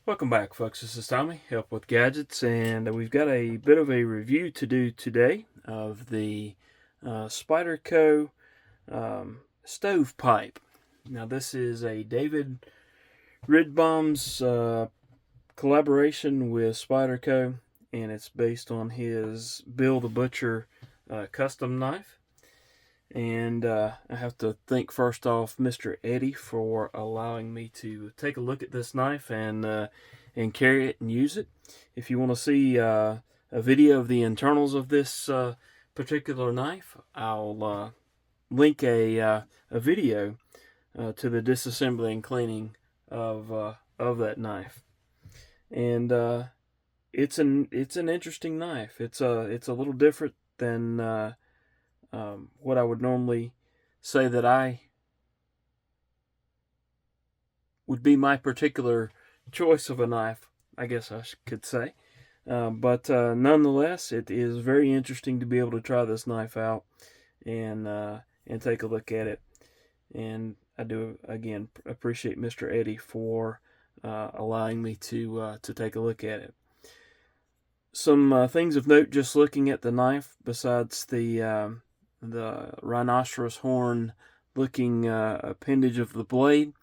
Welcome back, folks. This is Tommy, Help with Gadgets, and we've got a bit of a review to do today of the Spyderco Stovepipe. Now, this is a David Ridbaum's collaboration with Spyderco, and it's based on his Bill the Butcher custom knife. And I have to thank first off Mr. Eddie for allowing me to take a look at this knife and carry it and use it. If you want to see a video of the internals of this particular knife, I'll link a video to the disassembly and cleaning of that knife. And it's an interesting knife. It's a little different than what I would normally say that I would be my particular choice of a knife, I guess I could say. But nonetheless, it is very interesting to be able to try this knife out and take a look at it. And I do, again, appreciate Mr. Eddie for allowing me to take a look at it. Some things of note just looking at the knife, besides the rhinoceros horn looking appendage of the blade.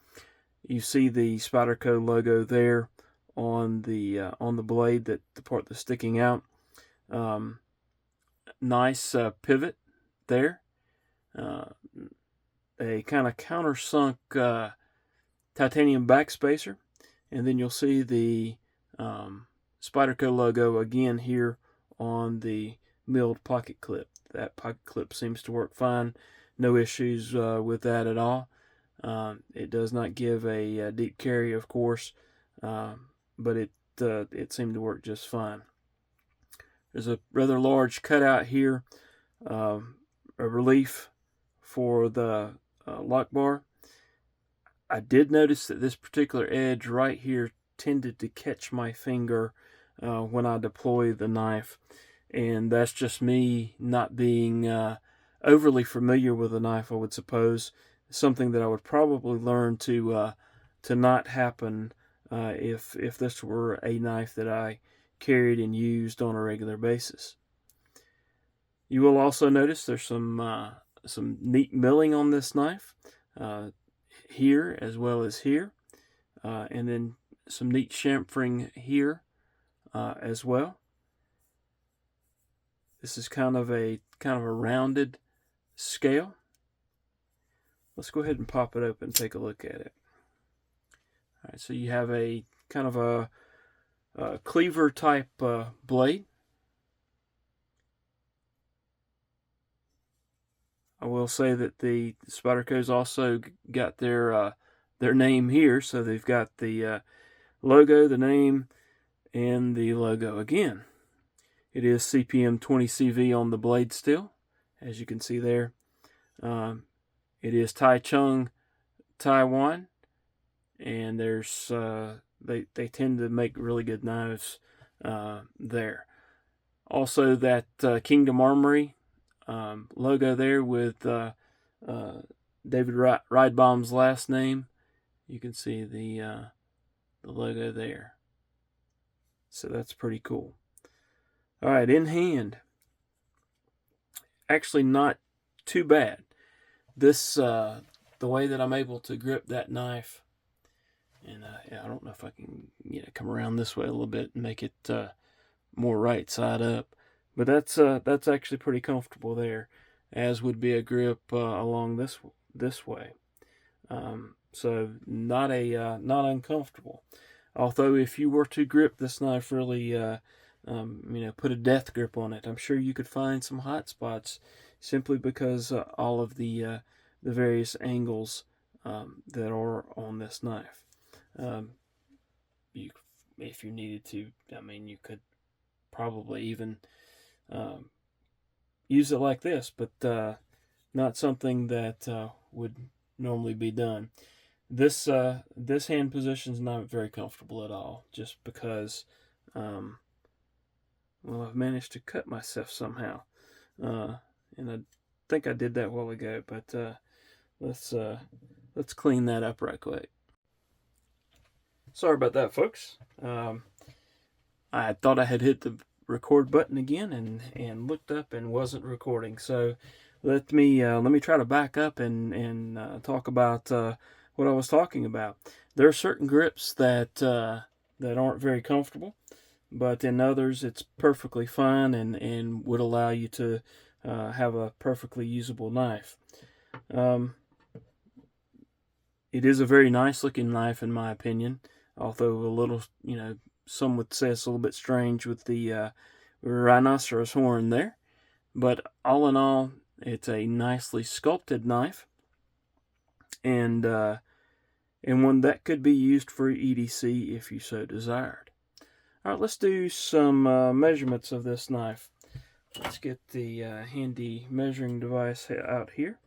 You see the Spyderco logo there on the blade, that the part that's sticking out. Nice pivot there. A kind of countersunk titanium backspacer, and then you'll see the Spyderco logo again here on the milled pocket clip. That pocket clip seems to work fine. No issues with that at all. It does not give a deep carry, of course, but it seemed to work just fine. There's a rather large cutout here, a relief for the lock bar. I did notice that this particular edge right here tended to catch my finger when I deploy the knife. And that's just me not being overly familiar with the knife, I would suppose. Something that I would probably learn to not happen if this were a knife that I carried and used on a regular basis. You will also notice there's some neat milling on this knife, here as well as here, and then some neat chamfering here as well. This is kind of a rounded scale. Let's go ahead and pop it open and take a look at it. All right, so you have a kind of a cleaver type blade. I will say that the Spyderco's also got their name here, so they've got the logo, the name, and the logo again. It is CPM 20CV on the blade still, as you can see there. It is Taichung, Taiwan, and there's they tend to make really good knives there. Also, that Kingdom Armory logo there with David Ridbaum's last name. You can see the logo there. So that's pretty cool. All right, in hand, actually not too bad. This the way that I'm able to grip that knife, and I don't know if I can come around this way a little bit and make it more right side up, but that's actually pretty comfortable there, as would be a grip along this way. So not uncomfortable. Although if you were to grip this knife really put a death grip on it, I'm sure you could find some hot spots simply because all of the various angles that are on this knife. If you needed to, you could probably even use it like this, but not something that would normally be done. This hand position is not very comfortable at all, just because I've managed to cut myself somehow, and I think I did that a while ago, but let's clean that up right quick. Sorry about that, folks. I thought I had hit the record button again and looked up and wasn't recording. So let me try to back up and talk about what I was talking about. There are certain grips that aren't very comfortable, but in others it's perfectly fine and would allow you to have a perfectly usable knife. It is a very nice looking knife in my opinion, although a little, some would say it's a little bit strange with the rhinoceros horn there. But all in all, it's a nicely sculpted knife, and one that could be used for EDC if you so desired. All right, let's do some measurements of this knife. Let's get the handy measuring device out here,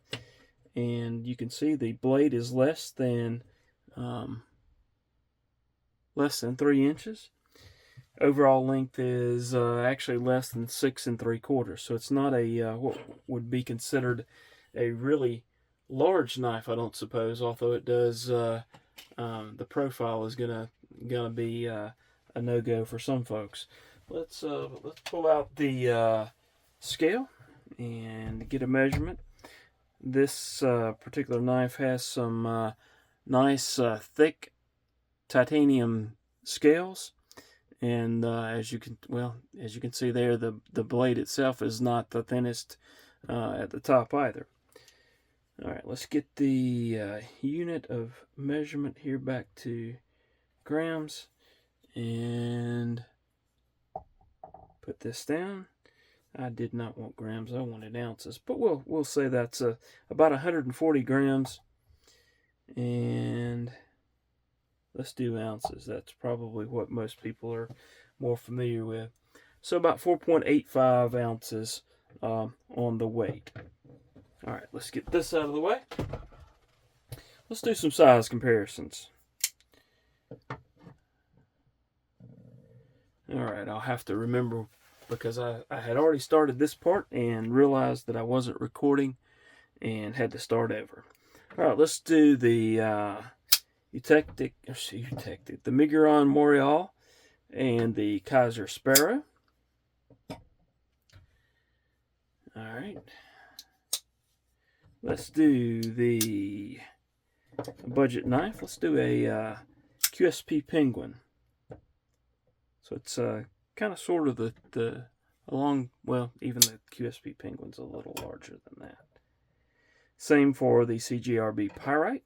and you can see the blade is less than 3 inches. Overall length is actually less than 6 3/4, so it's not a what would be considered a really large knife, I don't suppose. Although it does, the profile is gonna be a no-go for some folks. Let's pull out the scale and get a measurement. This particular knife has some nice thick titanium scales, and as you can see there, the blade itself is not the thinnest at the top either. All right, let's get the unit of measurement here back to grams and put this down. I did not want grams, I wanted ounces, but we'll say that's about 140 grams, and let's do ounces. That's probably what most people are more familiar with. So about 4.85 ounces on the weight. All right, let's get this out of the way. Let's do some size comparisons. All right, I'll have to remember, because I had already started this part and realized that I wasn't recording and had to start over. All right, let's do the the Miguron Morial and the Kaiser Sparrow. All right, let's do the budget knife. Let's do a QSP Penguin. So it's kind of sort of the along, well, even the QSP Penguin's a little larger than that. Same for the CGRB Pyrite.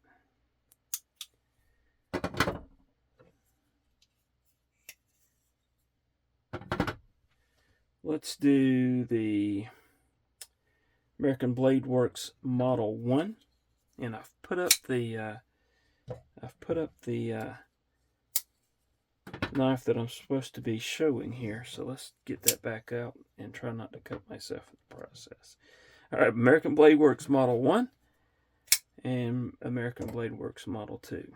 Let's do the American Blade Works Model 1, and I've put up the knife that I'm supposed to be showing here, so let's get that back out and try not to cut myself in the process. All right, American Blade Works Model 1 and American Blade Works Model 2.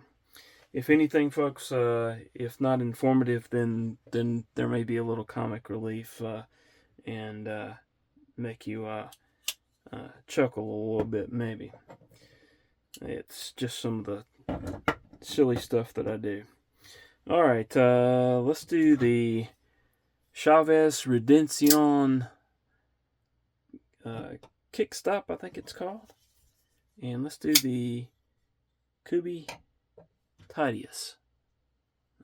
If anything, folks, if not informative, then there may be a little comic relief and make you chuckle a little bit, maybe. It's just some of the silly stuff that I do. All right, let's do the Chavez Redención Kickstop, I think it's called. And let's do the Kubi Tidius.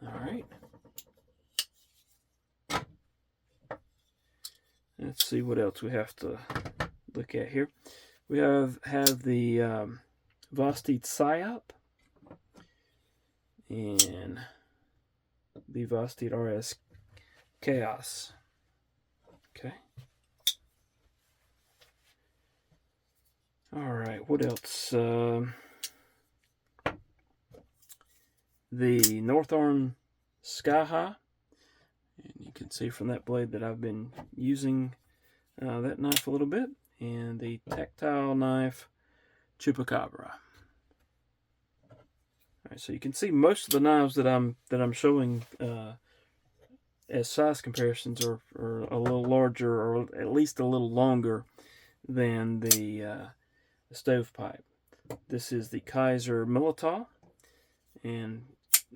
All right. Let's see what else we have to look at here. We have the Vosteed Psyop and the Vosteed RS Chaos. Okay. All right, what else? The North Arm Sky High, and you can see from that blade that I've been using that knife a little bit, and the Tactile Knife Chupacabra. All right, so you can see most of the knives that I'm showing as size comparisons are a little larger, or at least a little longer than the Stovepipe. This is the Kaiser Militaw, and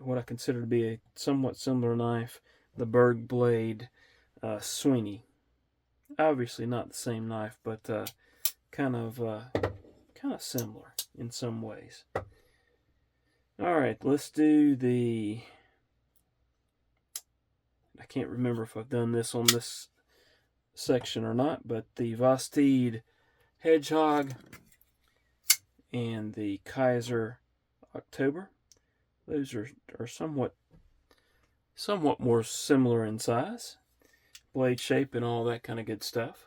what I consider to be a somewhat similar knife, the Berg Blade Sweeney. Obviously not the same knife, but kind of similar in some ways. All right, let's do the. I can't remember if I've done this on this section or not, but the Vosteed Hedgehog and the Kaiser October. Those are somewhat more similar in size, blade shape, and all that kind of good stuff.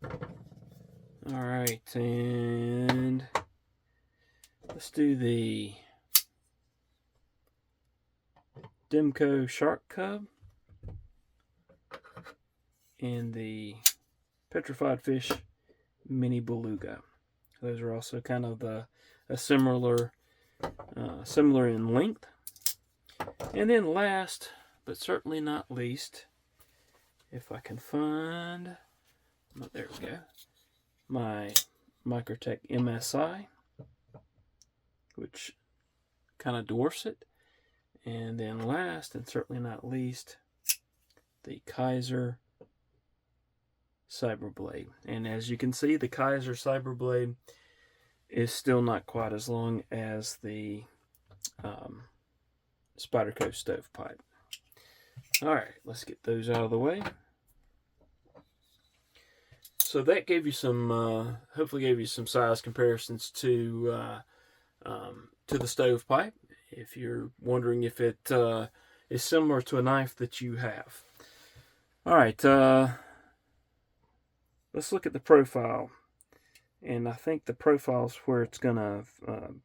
All right, and let's do the Demco Shark Cub and the Petrified Fish Mini Beluga. Those are also kind of a similar in length. And then last, but certainly not least, if I can find, oh, there we go, my Microtech MSI, which kind of dwarfs it. And then last, and certainly not least, the Kaiser Cyberblade. And as you can see, the Kaiser Cyberblade is still not quite as long as the Spyderco Stovepipe. All right, let's get those out of the way. So that gave you some, hopefully gave you some size comparisons to the Stovepipe, if you're wondering if it is similar to a knife that you have. All right, let's look at the profile. And I think the profile is where it's gonna,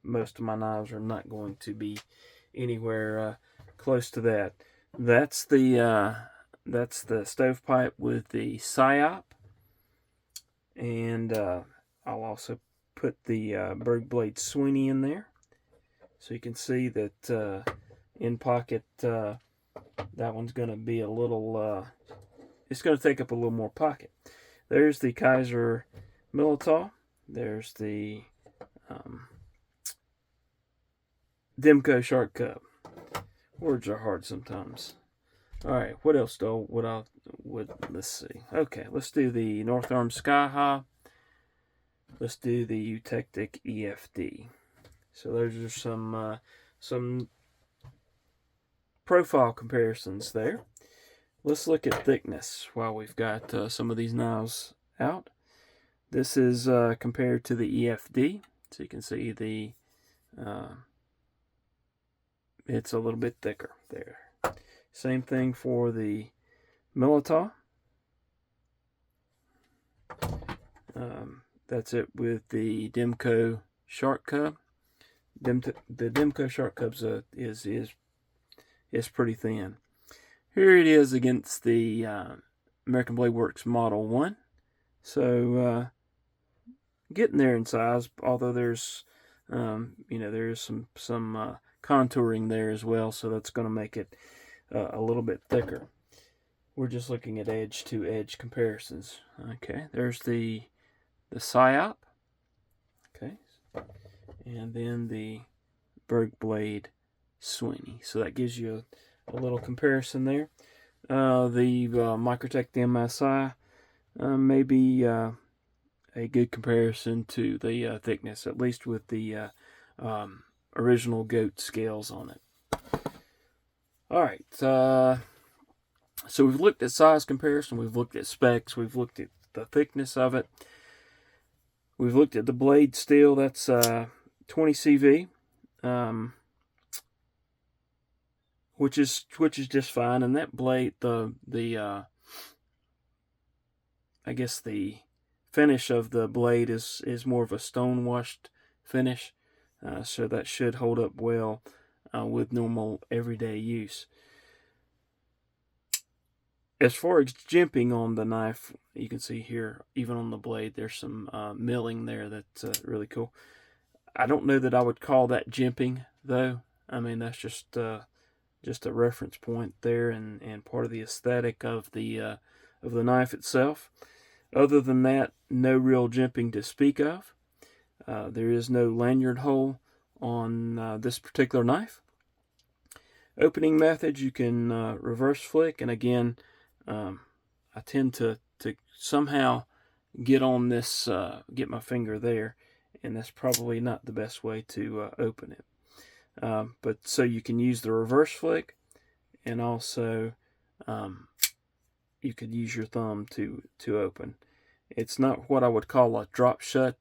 most of my knives are not going to be anywhere close to that. That's the Stovepipe with the Psyop, and I'll also put the Berg Blade Sweeney in there, so you can see that in pocket that one's going to be a little. It's going to take up a little more pocket. There's the Kaiser Militaw. There's the Demco Shark Cub. Words are hard sometimes. All right, what else do let's see. Okay, let's do the North Arm Skyhigh. Let's do the Eutectic EFD. So those are some profile comparisons there. Let's look at thickness while we've got some of these knives out. This is compared to the EFD, so you can see the it's a little bit thicker there. Same thing for the Militaw. That's it with the Demco Shark Cub. The Demco Shark Cub is pretty thin. Here it is against the American Blade Works Model 1. So getting there in size, although there's there's some contouring there as well, so that's going to make it a little bit thicker. We're just looking at edge to edge comparisons. Okay, there's the Psyop. Okay, and then the Berg Blade Sweeney. So that gives you a little comparison there. The Microtech MSI may be a good comparison to the thickness, at least with the original goat scales on it. All right, so we've looked at size comparison, we've looked at specs, we've looked at the thickness of it, we've looked at the blade steel. That's 20 CV, which is just fine. And that blade, I guess the finish of the blade is more of a stone washed finish, so that should hold up well with normal everyday use. As far as jimping on the knife, you can see here, even on the blade, there's some milling there that's really cool. I don't know that I would call that jimping, though. I mean, that's just a reference point there, and part of the aesthetic of the knife itself. Other than that, no real jimping to speak of. There is no lanyard hole on this particular knife. opening methods, you can reverse flick, and again, I tend to somehow get on this, get my finger there, and that's probably not the best way to open it. But so you can use the reverse flick, and also you could use your thumb to open. It's not what I would call a drop shut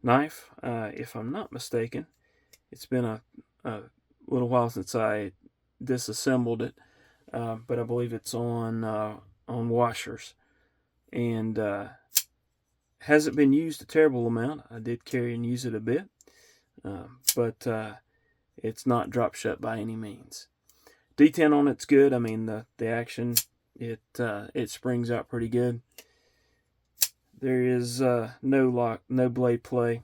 knife, if I'm not mistaken. It's been a little while since I disassembled it, but I believe it's on washers, and hasn't been used a terrible amount. I did carry and use it a bit, but it's not drop shut by any means. Detent on it's good. I mean, the action, it springs out pretty good. There is no blade play.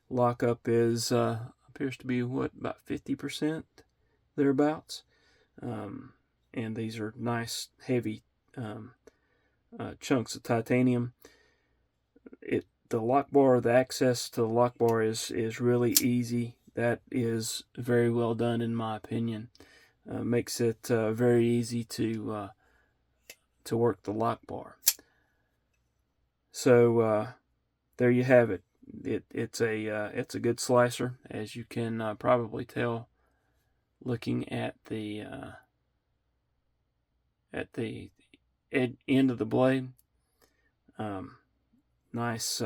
Lockup is appears to be about 50% thereabouts. And these are nice heavy chunks of titanium. The access to the lock bar is really easy. That is very well done in my opinion. Makes it very easy to work the lock bar. So there you have it. It's a good slicer, as you can probably tell looking at the end of the blade. Nice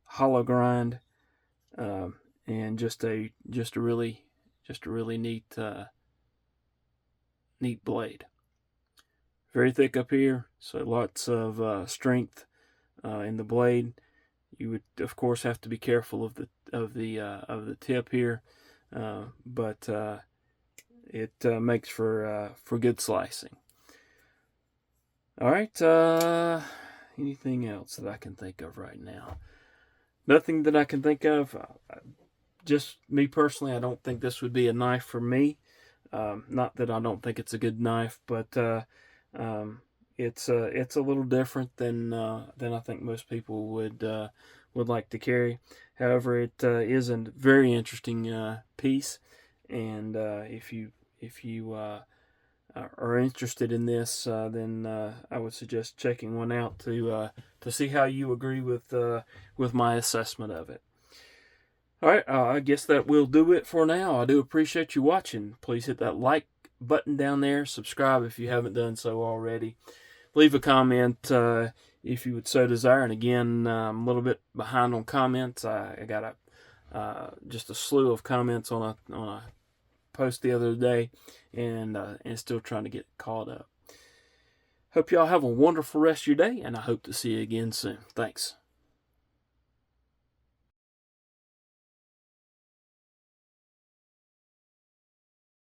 hollow grind, and just a really neat blade. Very thick up here, so lots of strength in the blade. You would, of course, have to be careful of the tip here, but it makes for good slicing. All right. Anything else that I can think of right now? Nothing that I can think of. Just me personally, I don't think this would be a knife for me. Not that I don't think it's a good knife, but it's a little different than I think most people would like to carry. However, it is a very interesting piece, and if you are interested in this, then I would suggest checking one out to see how you agree with my assessment of it. All right, I guess that will do it for now. I do appreciate you watching. Please hit that like button down there. Subscribe if you haven't done so already. Leave a comment if you would so desire. And again, I'm a little bit behind on comments. I got just a slew of comments on a post the other day, and still trying to get caught up. Hope y'all have a wonderful rest of your day, and I hope to see you again soon. Thanks.